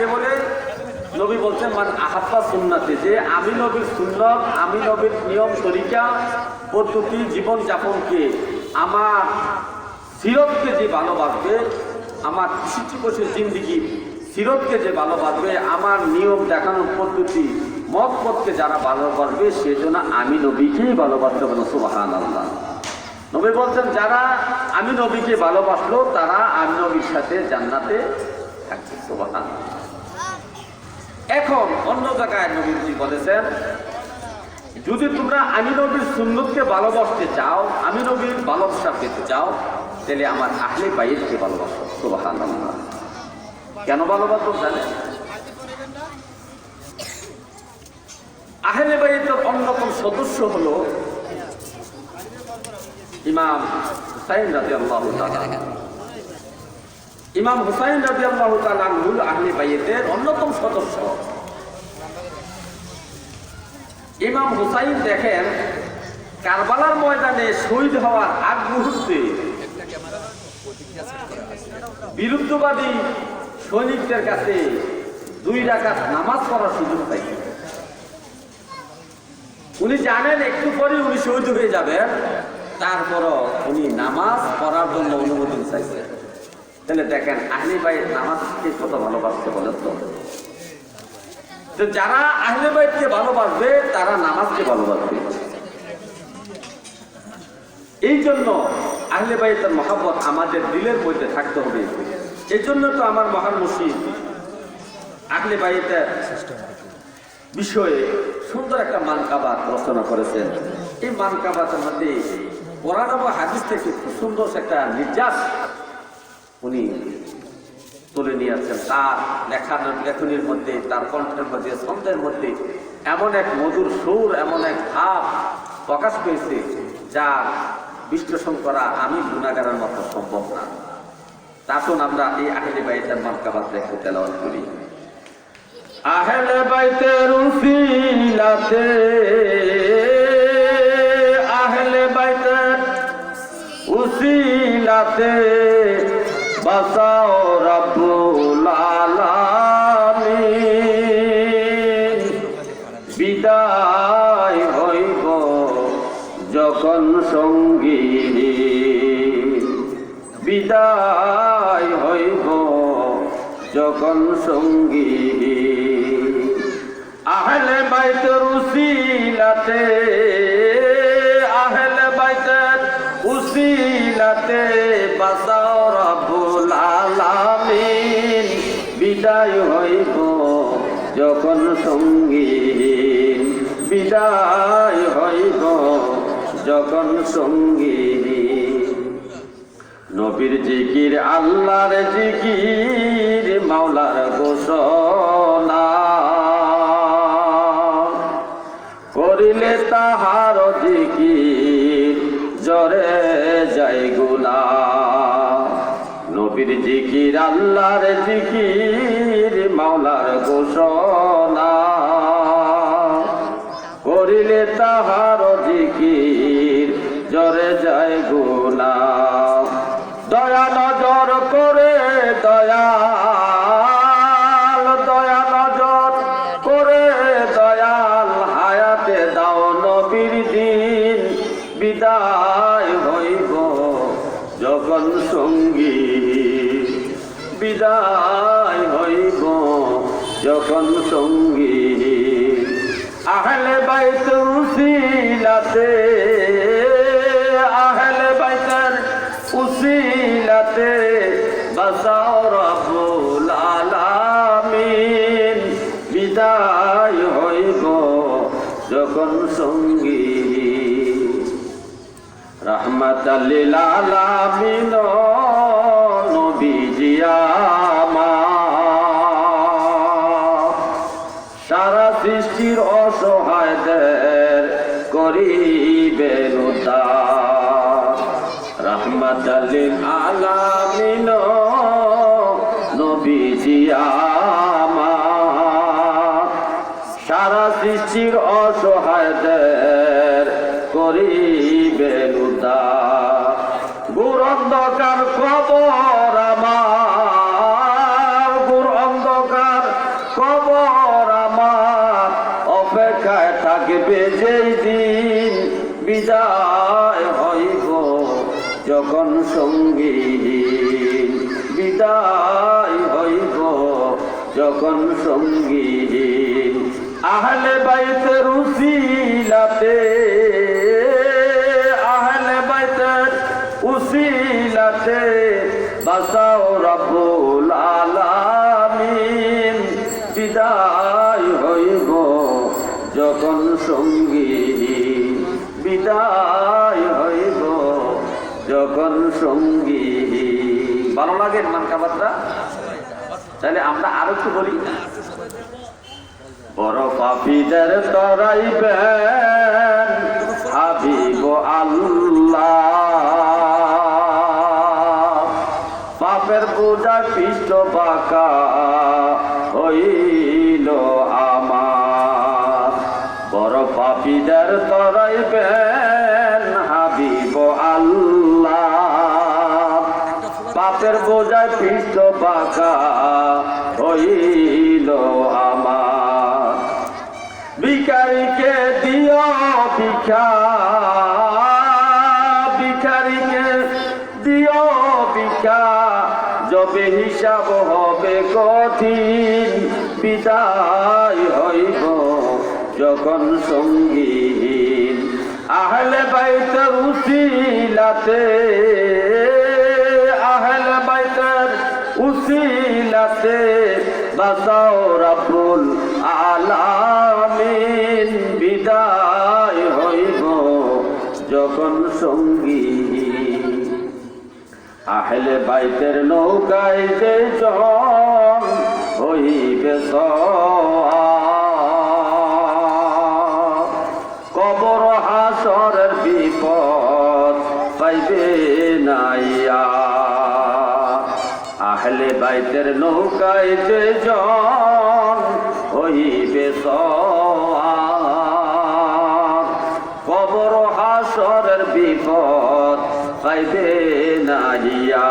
কাকে বলে? নবী বলছেন মান আহাব্বা সুন্নতি, যে আমি নবীর সুন্নত, আমি নবীর নিয়ম তরিকা পদ্ধতি জীবন যাপনকে, আমার সিরতকে যে ভালোবাসবে, আমার সৃষ্টিকোষের জিন্দিগি সিরতকে যে ভালোবাসবে, আমার নিয়ম দেখানোর পদ্ধতি মত পথকে যারা ভালোবাসবে, সেজন্য আমি নবীকেই ভালোবাসতে বলো সুবহানাল্লাহ। নবী বলছেন যারা আমি নবীকে ভালোবাসলো তারা আমি নবীর সাথে জান্নাতে থাকবে সুবহানাল্লাহ। এখন অন্য জায়গায় নবীজি বলেছেন যদি তোমরা আমি নবীর সুন্নতকে ভালোবাসতে চাও, আমি নবীর ভালোবাসা পেতে চাও, তাহলে আমার আহলে বাইতকে ভালোবাসো সুবহানাল্লাহ। কেন ভালোবাসো জানেন? আহলে বাইতের অন্যতম সদস্য হলো ইমাম হুসাইন রাদিয়াল্লাহু তাআলা। ইমাম হুসাইন রাদিয়াল্লাহু তাআলা মূল আহলে বাইতের অন্যতম সদস্য। ইমাম হুসাইন দেখেন কারবালার ময়দানে শহীদ হওয়ার আগ মুহূর্তে বিরুদ্ধবাদী সৈনিকদের কাছে 2 রাকাত নামাজ পড়ার সুযোগ পাই। উনি জানেন একটু পরে উনি শহীদ হয়ে যাবেন, তারপরও উনি নামাজ পড়ার জন্য অনুমতি চাইছেন। তাহলে দেখেন আহলে বাইত নামাজকে কত ভালোবাসতে বলেন তো। যারা আহলে বাইতকে ভালোবাসবে তারা নামাজকে ভালোবাসবে। এই জন্য আহলে বাইতের মহব্বত আমাদের দিলের মধ্যে থাকতে হবে। এই জন্য তো আমার মহান মুর্শিদ আহলে বাইতের বিষয়ে সুন্দর একটা মানকাবাত রচনা করেছেন। এই মানকাবাতের মধ্যে কোরআন এবং হাদিস থেকে খুব সুন্দর একটা নির্যাস উনি তুলে নিয়েছেন। তার লেখনীর মধ্যে, তার কণ্ঠের মধ্যে, ছন্দের মধ্যে এমন এক মধুর সুর, এমন এক ভাব প্রকাশ পেয়েছে যা বিশ্লেষণ করা আমি গুনাহগারের মতো সম্ভব না। আসুন আমরা এই আহলে বাইতের মানকাবাত একটু তেলাওয়াত করি। আহলে বাইতের উসিলাতে, আহলে বাইতের উসিলাতে বাঁচাও রাব্বুল আলামিন। বিদায় হইব যখন সঙ্গী, বিদায় হইব যখন সঙ্গী। আহলে বাইতের উসিলাতে, আহলে বাইতের উসিলাতে বাঁচাও রাব্বুল আলামিন। বিদায় হইব যখন সঙ্গী, বিদায় হইব যখন সঙ্গী। নবীর জিকির আল্লাহর জিকির, মাওলার ঘোষণা করিলে তাহার জিকির জরে যায় গুনাহ। নবীর জিকির আল্লাহর জিকির, মাওলার ঘোষণা করিলে তাহার জিকির জরে যায় গুনাহ। দয়া নজর করে দয়াল, দয়া নজর করে দয়াল, হায়াতে দাও নবীর দিন। বিদায় হইব যখন সঙ্গী, বিদায় হইব যখন সঙ্গী। আহলে বাইত উসিলাতে, আহলে বাইতের উসিলাতে বাঁচাও রাব্বুল আলামিন। বিদায় হইব যখন সঙ্গী। রাহমাতাল লিল আলামিন নবীজি আমার, সারা সৃষ্টির অসহায়দের করিবেন উদ্ধার। রাহমাতাল লিল আলামিন নবীজি আমার, সারা সৃষ্টির অসহায়দের করিবেন উদ্ধার। ঘোর অন্ধকার কবর আমার, ঘোর অন্ধকার কবর আমার অপেক্ষায় থাকবে যেই দিন বিদায় হইব যখন সঙ্গীহীন বিদায় হইব যখন সঙ্গীহীন আহলে বাইতের উসিলাতে আহলে বাইতের উসিলাতে বাঁচাও রব্বুল আলামিন বিদায় হইব যখন সঙ্গীহীন বিদায় হইব যখন সঙ্গীহীন। ভালো লাগে মানকাবারটা? তাহলে আমরা আরো একটু বলি, বড় পাপীদের তরাইবেন হাবিব আল্লাহ, পাপের বোঝায় পৃষ্ঠ বাঁকা হইল আমার। বড় পাপীদের তরাইবেন হাবিব আল্লাহ, পাপের বোঝায় পৃষ্ঠ বাঁকা হইল আমার। ভিখারিকে দিও ভিক্ষা, ভিখারিকে দিও ভিক্ষা, যবে হিসাব হবে কঠিন বিদায় হইব যখন সঙ্গীহীন। আহলে বাইতের উসিলাতে আহলে বাইতের উসিলাতে বাঁচাও রব্বুল আলামিন বিদায় হইব যখন সঙ্গীহীন। আহলে বাইতের নৌকায় যে জন হইবে সওয়ার, কবর হাসরের বিপদ পাইবে নাইয়া। আহলে বাইতের নৌকায় যে জন হইবে সওয়ার, কবর হাসরের বিপদ পাইবে নাইয়া।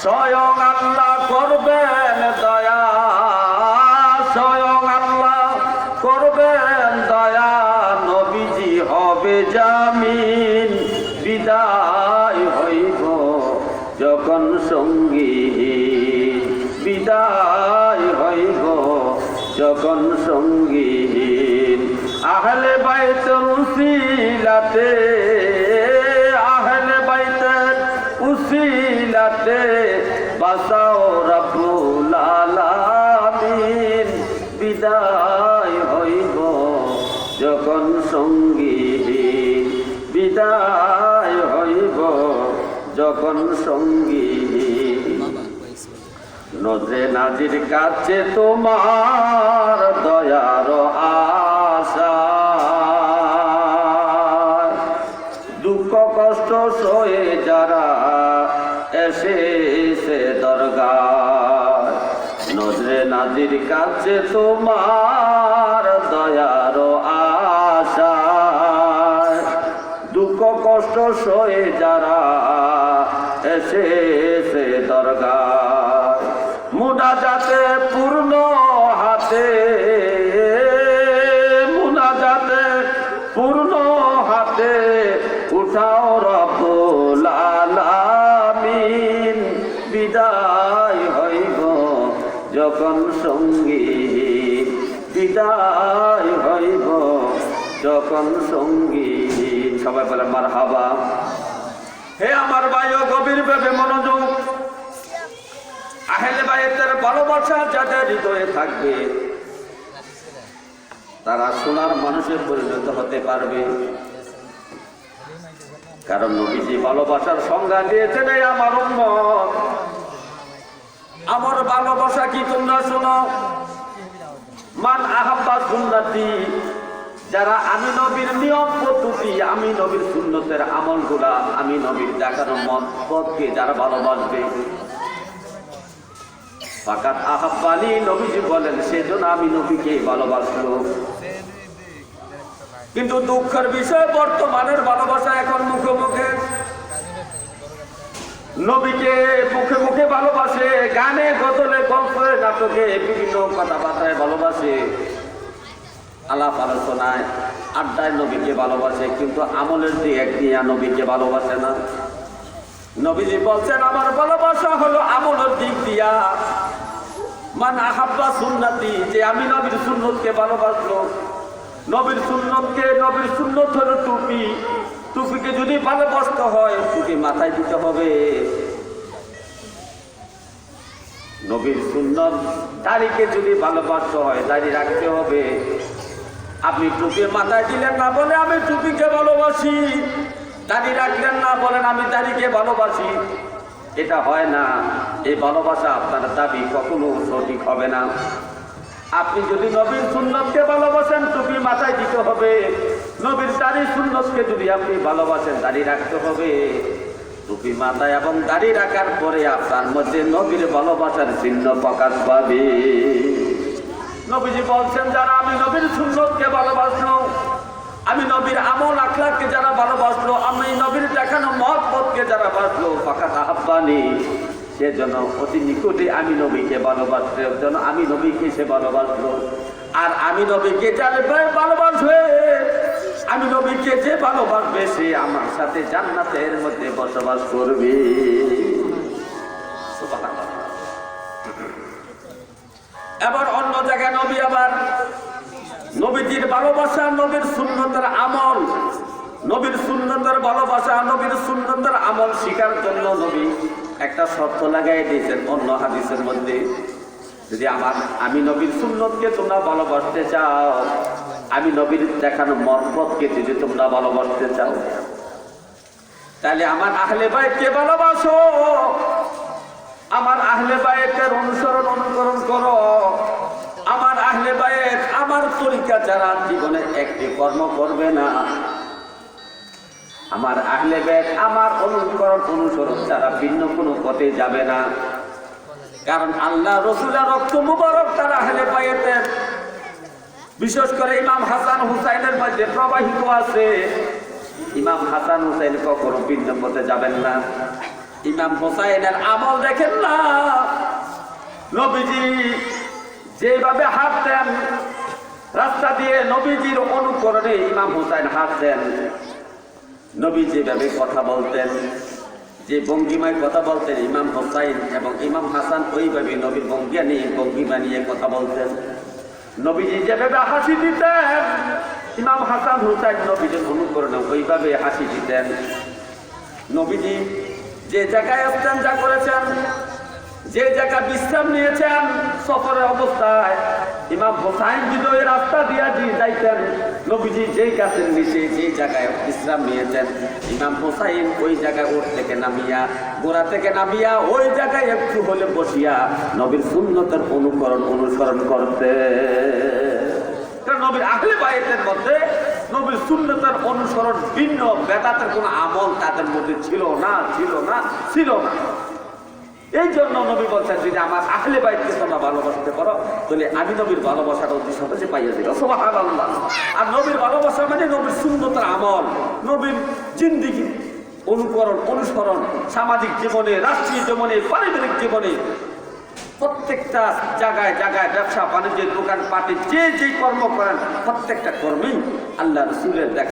স্বয়ং আল্লাহ করবেন দয়া, স্বয়ং আল্লাহ করবেন দয়া, নবীজি হবে জামিন বিদায় হইব যখন সঙ্গীহীন বিদায় হইব যখন সঙ্গীহীন। আহলে বাইতের উসিলাতে আহলে বাইতের উসিলাতে বাঁচাও রব্বুল আলামিন বিদায় হইব যখন সঙ্গীহীন বিদায় হইব যখন সঙ্গীহীন। নজরে নাজির কাছে তোমার দয়ার আশা, দুঃখ কষ্ট সয়ে যারা এসেছে দরগায়। নজরে নাজির কাছে তোমার দয়ার আশা, দুঃখ কষ্ট সয়ে যারা এসেছে দরগায়। মুনাজাতে পূর্ণ হাতে মুনাজাতে পূর্ণ হাতে উঠাও রব্বুল আলামিন বিদায় হইব যখন সঙ্গীহীন বিদায় হইব যখন সঙ্গীহীন। সবাই বলে মারহাবা। হে আমার ভাইও গভীর ভাবে মনোযোগ, আহলে বাইতের ভালোবাসা যাদের হৃদয়ে থাকবে তারা সোনার মানুষের পরিণত হতে পারবে। কারণ নবীজি ভালোবাসার সংজ্ঞা দিয়েছেন, আমার উম্মত আমার ভালোবাসা কি তোমরা শোনো। মান আহাব্বা সুন্নতি, যারা আমি নবীর নিয়ম পদ্ধতি আমি নবীর সুন্নতের আমলগুলা আমি নবীর দেখানো মত পথকে যারা ভালোবাসবে, ফাকাত আহাব্বানি, নবীজি বলেন সেজন্য আমি নবীকে ভালোবাসলো। কিন্তু দুঃখের বিষয় বর্তমানের ভালোবাসা এখন মুখে মুখে, নবীকে মুখে মুখে ভালোবাসে, গানে গজলে গল্পে নাটকে বিভিন্ন কথাবার্তায় ভালোবাসে, আলাপ আলোচনায় আড্ডায় নবীকে ভালোবাসে, কিন্তু আমলের দিক একদিয়া নবীকে ভালোবাসে না। নবীজি বলছেন আমার ভালোবাসা হলো আমলের দিক দিয়া। মান আহাব্বা সুন্নতি, যে আমি নবীর সুন্নতকে ভালোবাসলো। নবীর সুন্নত হলো টুপি। টুপিকে যদি ভালোবাসতে হয় টুপি মাথায় দিতে হবে। নবীর সুন্নত, দাড়িকে যদি ভালোবাসতে হয় দাড়ি রাখতে হবে। আপনি টুপি মাথায় দিলেন না বলে আমি টুপিকে ভালোবাসি, দাড়ি রাখলেন না বলেন আমি দাড়িকে ভালোবাসি, এটা হয় না। এই ভালোবাসা আপনার দাবি কখনো সঠিক হবে না। আপনি যদি নবীর সুন্নতকে ভালোবাসেন টুপি মাথায় দিতে হবে। নবীর দাড়ি সুন্নতকে যদি আপনি ভালোবাসেন দাড়ি রাখতে হবে। টুপি মাথায় এবং দাড়ি রাখার পরে আপনার মধ্যে নবীর ভালোবাসার চিহ্ন প্রকাশ পাবে। নবীজি বলছেন যারা আমি নবীর সুন্নতকে ভালোবাসলো, আমি নবীর আমল আখলাককে যারা ভালোবাসলো, আমি নবীর দেখানো মহব্বতকে যারা বাসলো, ফাঁকা আহ্বানি, সেজন্য অতি নিকটে আমি নবীকে ভালোবাসলে যেন আমি নবীকে সে ভালোবাসলো। আর আমি নবীকে যারা ভালোবাসবে, আমি নবীকে যে ভালোবাসবে সে আমার সাথে জান্নাতের মধ্যে বসবাস করবে। এবার অন্য জায়গায় নবী আবার নবীজির ভালোবাসা, নবীর সুন্নতের আমল, নবীর সুন্নতের ভালোবাসা, নবীর সুন্নতের আমল শিকার জন্য নবী একটা শর্ত লাগাই দিয়েছেন অন্য হাদিসের মধ্যে। যদি আমি নবীর সুন্নতকে তোমরা ভালোবাসতে চাও, আমি নবীর দেখানো মহব্বতকে যদি তোমরা ভালোবাসতে চাও, তাহলে আমার আহলে বাইতকে ভালোবাসো, আমার আহলে বাইতের অনুকরণ করো। আমার আহলে বাইত আমার তরিকা যারা জীবনে একটি কর্ম করবে না, আমার আহলে বাইত আমার অনুসরণ যারা ভিন্ন কোনো পথে যাবে না। কারণ আল্লাহ রসুলের রক্ত মুবারক তারা আহলে বাইতের, বিশেষ করে ইমাম হাসান হুসাইনের মধ্যে প্রবাহিত আছে। ইমাম হাসান হুসাইন কখনো ভিন্ন পথে যাবেন না। ইমাম হুসাইনের আমল দেখেন না, নবীজি যেভাবে হাঁটতেন রাস্তা দিয়ে, নবীজির অনুকরণে ইমাম হুসাইন হাঁটতেন। নবী যেভাবে কথা বলতেন, যে ভঙ্গিমায় কথা বলতেন, ইমাম হুসাইন এবং ইমাম হাসান ওইভাবে নবীর ভঙ্গিমা নিয়ে কথা বলতেন। নবীজি যেভাবে হাসি দিতেন, ইমাম হাসান হুসাইন নবীজির অনুকরণে ওইভাবে হাসি দিতেন। নবীজি যে জায়গায় যা করেছেন, যে জায়গায় বিশ্রাম নিয়েছেন সফরের অবস্থায়, ইমাম হুসাইন যদি ওই রাস্তা দিয়ে যাইতেন, নবীজি যেই গাছের নিচে যে জায়গায় বিশ্রাম নিয়েছেন, ইমাম হুসাইন ওই জায়গায় ওর থেকে নামিয়া, গোড়া থেকে নামিয়া ওই জায়গায় একটু হলে বসিয়া নবীর সুন্নতের অনুসরণ করতে। নবীর আহলে বাইতের মধ্যে নবীর সুন্নতের অনুসরণ ভিন্ন, বেদাতের কোন আমল তাদের মধ্যে ছিল না। এই জন্য নবী বলছেন যদি আমার আহলে বাইতকে তোমরা ভালোবাসতে পারো তাহলে আমি নবীর ভালোবাসাটা অতি সহজে পাইয়া যাই। সুবহানাল্লাহ। আর নবীর ভালোবাসা মানে নবীর সুন্নতের আমল, নবীর জিন্দেগি অনুসরণ, সামাজিক জীবনে, রাষ্ট্রীয় জীবনে, পারিবারিক জীবনে, প্রত্যেকটা জায়গায় ব্যবসা বাণিজ্যের দোকান পাটে যে কর্ম করেন প্রত্যেকটা কর্মেই আল্লাহ রাসূলের দেখা